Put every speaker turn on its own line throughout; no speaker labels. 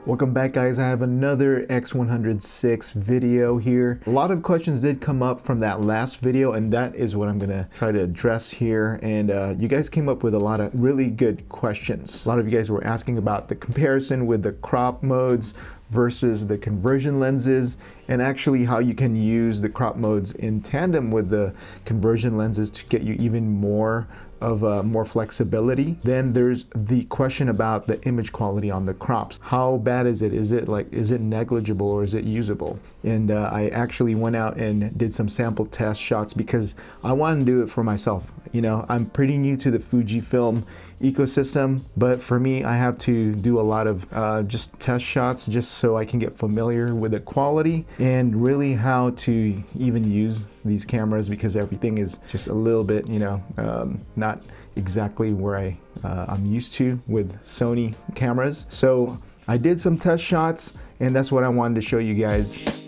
Welcome back, guys. I have another X100VI video here. A lot of questions did come up from that last video, and that is what I'm gonna try to address here. And you guys came up with a lot of really good questions. A lot of you guys were asking about the comparison with the crop modes versus the conversion lenses, and actually how you can use the crop modes in tandem with the conversion lenses to get you even more of more flexibility. Then there's the question about the image quality on the crops. How bad is it? Is it negligible or is it usable? And I actually went out and did some sample test shots because I wanted to do it for myself. You know, I'm pretty new to the Fujifilm ecosystem, but for me, I have to do a lot of just test shots just so I can get familiar with the quality and really how to even use these cameras, because everything is just a little bit, you know, not exactly where I'm used to with Sony cameras. So I did some test shots, and that's what I wanted to show you guys.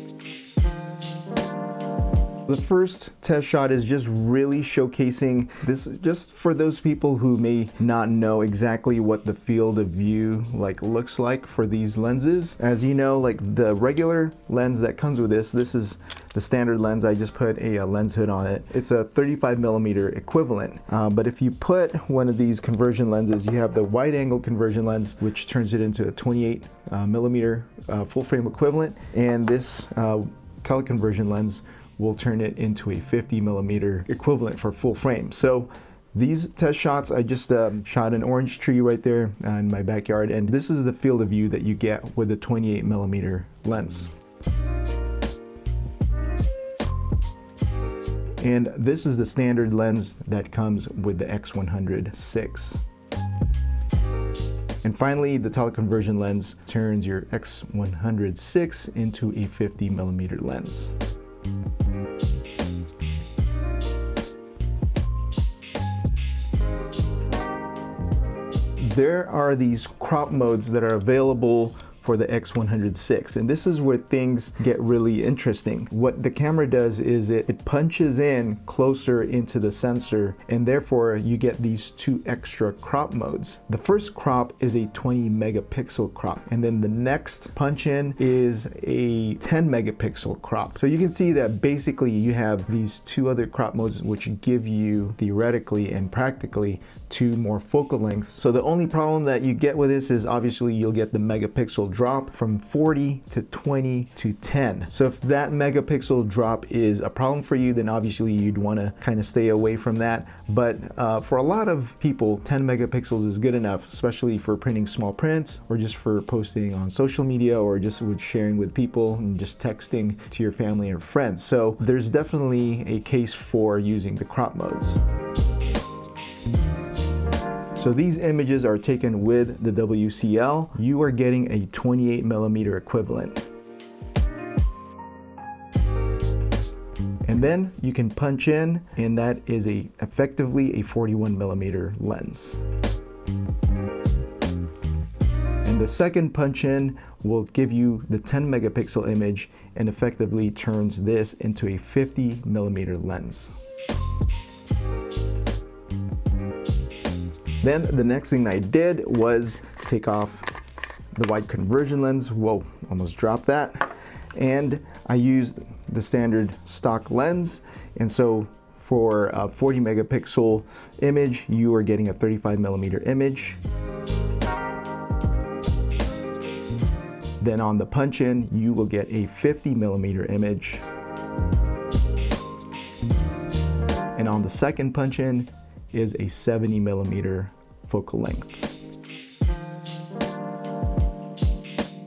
The first test shot is just really showcasing this, just for those people who may not know exactly what the field of view looks like for these lenses. As you know, like the regular lens that comes with this is the standard lens. I just put a lens hood on it. It's a 35mm equivalent. But if you put one of these conversion lenses, you have the wide angle conversion lens, which turns it into a 28mm full frame equivalent. And this teleconversion lens will turn it into a 50mm equivalent for full frame. So these test shots, I just shot an orange tree right there in my backyard, and this is the field of view that you get with the 28mm lens. And this is the standard lens that comes with the X100VI. And finally, the teleconversion lens turns your X100VI into a 50mm lens. There are these crop modes that are available for the X100VI, and this is where things get really interesting. What the camera does is it punches in closer into the sensor, and therefore you get these two extra crop modes. The first crop is a 20-megapixel crop, and then the next punch in is a 10-megapixel crop. So you can see that basically you have these two other crop modes which give you theoretically and practically two more focal lengths. So the only problem that you get with this is obviously you'll get the megapixel drop from 40 to 20 to 10. So if that megapixel drop is a problem for you, then obviously you'd want to kind of stay away from that. But for a lot of people, 10 megapixels is good enough, especially for printing small prints or just for posting on social media or just with sharing with people and just texting to your family or friends. So there's definitely a case for using the crop modes. So these images are taken with the WCL. You are getting a 28mm equivalent. And then you can punch in, and that is effectively a 41mm lens. And the second punch in will give you the 10-megapixel image and effectively turns this into a 50mm lens. Then the next thing I did was take off the wide conversion lens. Whoa, almost dropped that. And I used the standard stock lens. And so for a 40-megapixel image, you are getting a 35mm image. Then on the punch in, you will get a 50mm image. And on the second punch in is a 70mm focal length.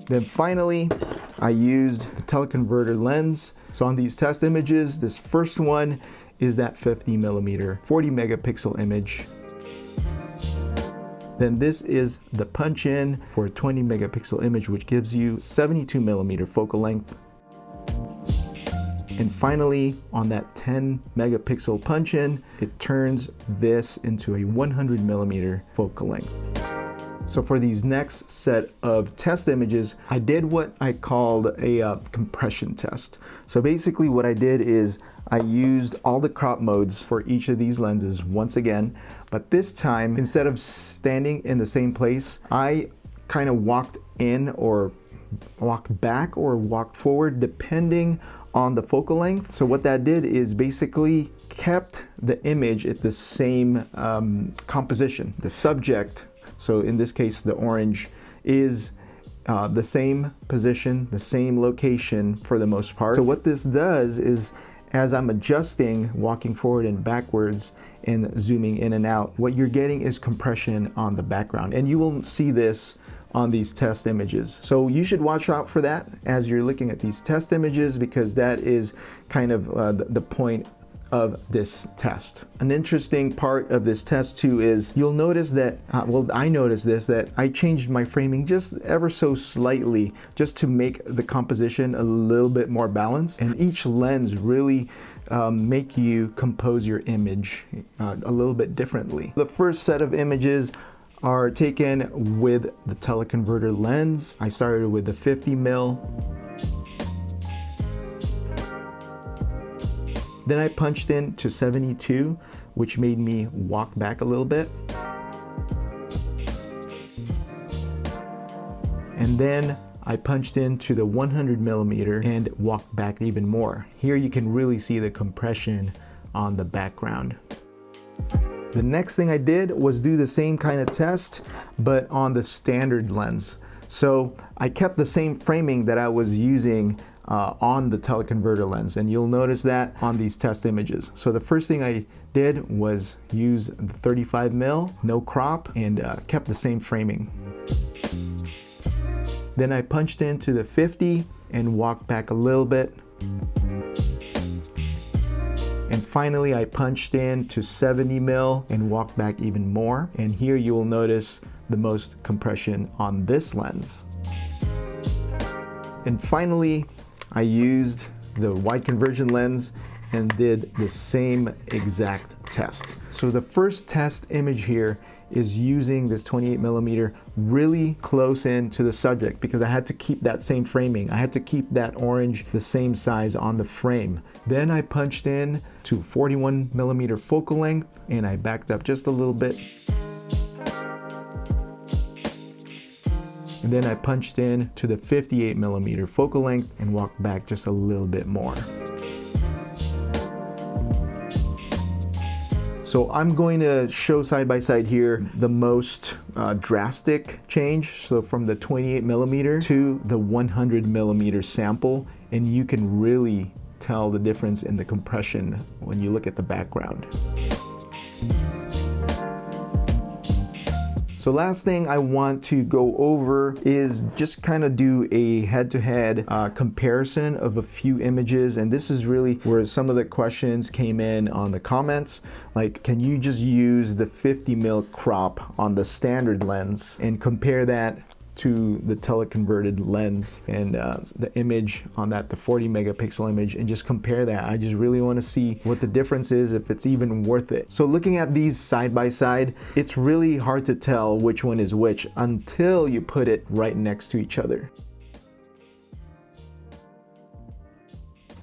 Then finally, I used the teleconverter lens. So on these test images, this first one is that 50mm 40-megapixel image. Then this is the punch in for a 20-megapixel image, which gives you 72mm focal length. And finally, on that 10-megapixel punch in, it turns this into a 100mm focal length. So for these next set of test images, I did what I called a compression test. So basically what I did is I used all the crop modes for each of these lenses once again, but this time, instead of standing in the same place, I kind of walked in or walked back or walked forward depending on the focal length. So what that did is basically kept the image at the same composition. The subject, so in this case the orange, is the same position, the same location for the most part. So what this does is, as I'm adjusting, walking forward and backwards and zooming in and out, what you're getting is compression on the background. And you will see this on these test images. So you should watch out for that as you're looking at these test images, because that is kind of the point of this test. An interesting part of this test too is you'll notice that, well, I noticed this, that I changed my framing just ever so slightly just to make the composition a little bit more balanced. And each lens really make you compose your image a little bit differently. The first set of images are taken with the teleconverter lens. I started with the 50mm. Then I punched in to 72, which made me walk back a little bit. And then I punched into the 100mm and walked back even more. Here you can really see the compression on the background. The next thing I did was do the same kind of test, but on the standard lens. So I kept the same framing that I was using on the teleconverter lens, and you'll notice that on these test images. So the first thing I did was use the 35mm, no crop, and kept the same framing. Then I punched into the 50 and walked back a little bit. And finally I punched in to 70mm and walked back even more. And here you will notice the most compression on this lens. And finally, I used the wide conversion lens and did the same exact test. So the first test image here is using this 28mm really close in to the subject, because I had to keep that same framing. I had to keep that orange the same size on the frame. Then I punched in to 41mm focal length and I backed up just a little bit. And then I punched in to the 58mm focal length and walked back just a little bit more. So I'm going to show side by side here the most drastic change. So from the 28mm to the 100mm sample, and you can really tell the difference in the compression when you look at the background. So last thing I want to go over is just kind of do a head-to-head comparison of a few images, and this is really where some of the questions came in on the comments, like, can you just use the 50mm crop on the standard lens and compare that to the teleconverted lens and the image on that, the 40 megapixel image, and just compare that. I just really want to see what the difference is, if it's even worth it. So looking at these side by side, it's really hard to tell which one is which until you put it right next to each other.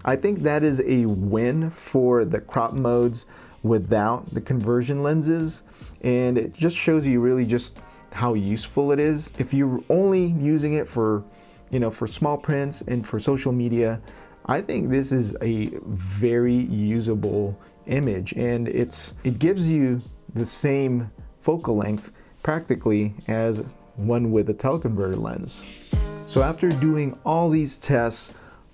I think that is a win for the crop modes without the conversion lenses, and it just shows you really just how useful it is. If you're only using it for, for small prints and for social media, I think this is a very usable image, and it gives you the same focal length practically as one with a teleconverter lens. So after doing all these tests,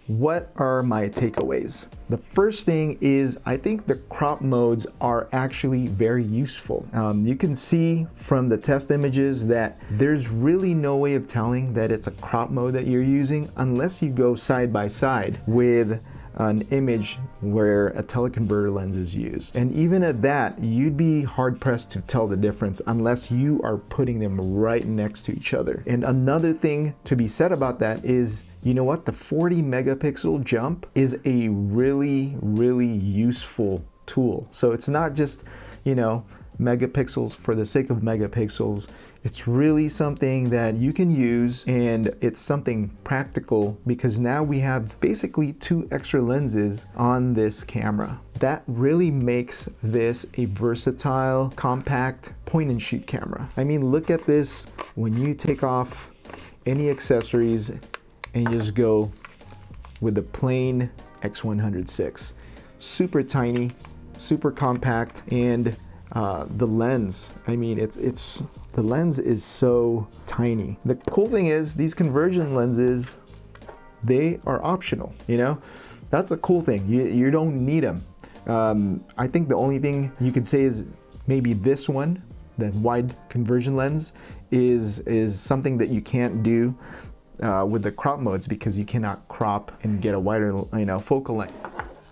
what are my takeaways? The first thing is, I think the crop modes are actually very useful. You can see from the test images that there's really no way of telling that it's a crop mode that you're using unless you go side by side with an image where a teleconverter lens is used. And even at that, you'd be hard pressed to tell the difference unless you are putting them right next to each other. And another thing to be said about that is, you know what? The 40 megapixel jump is a really, really useful tool. So it's not just, megapixels for the sake of megapixels. It's really something that you can use, and it's something practical because now we have basically 2 extra lenses on this camera. That really makes this a versatile, compact point and shoot camera. I mean, look at this. When you take off any accessories and you just go with the plain X100VI. Super tiny, super compact, and the lens, I mean, the lens is so tiny. The cool thing is these conversion lenses, they are optional, you know? That's a cool thing. You don't need them. I think the only thing you could say is maybe this one, the wide conversion lens, is something that you can't do with the crop modes because you cannot crop and get a wider, you know, focal length.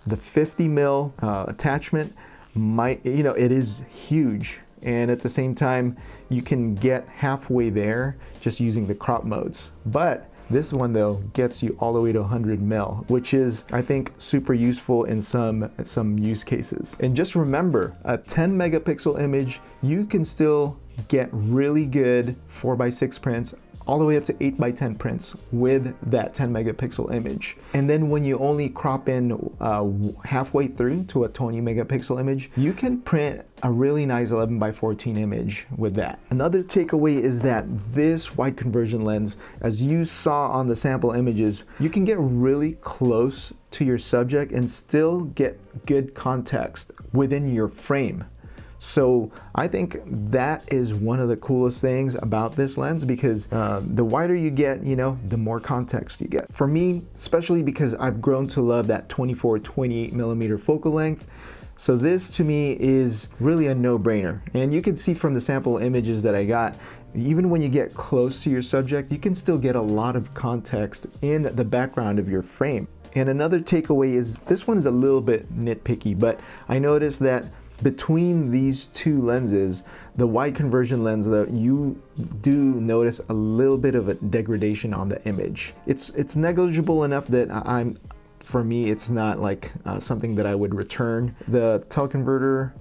The 50mm attachment might, you know, it is huge, and at the same time you can get halfway there just using the crop modes. But this one though gets you all the way to 100mm, which is, I think, super useful in some use cases. And just remember, a 10 megapixel image, you can still get really good 4x6 prints all the way up to 8x10 prints with that 10 megapixel image. And then when you only crop in halfway through to a 20 megapixel image, you can print a really nice 11x14 image with that. Another takeaway is that this wide conversion lens, as you saw on the sample images, you can get really close to your subject and still get good context within your frame. So I think that is one of the coolest things about this lens, because the wider you get, you know, the more context you get. For me, especially because I've grown to love that 24-28mm focal length, so this to me is really a no-brainer. And you can see from the sample images that I got, even when you get close to your subject, you can still get a lot of context in the background of your frame. And another takeaway is, this one is a little bit nitpicky, but I noticed that between these two lenses, the wide conversion lens, though, you do notice a little bit of a degradation on the image. It's negligible enough that for me, it's not like something that I would return. The teleconverter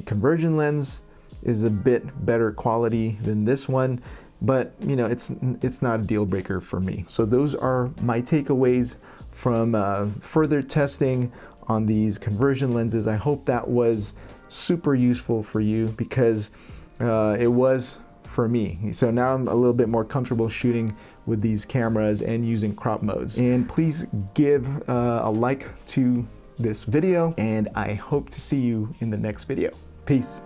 conversion lens is a bit better quality than this one, but you know, it's not a deal breaker for me. So those are my takeaways from further testing on these conversion lenses. I hope that was super useful for you, because it was for me. So now I'm a little bit more comfortable shooting with these cameras and using crop modes. And please give a like to this video, and I hope to see you in the next video. Peace.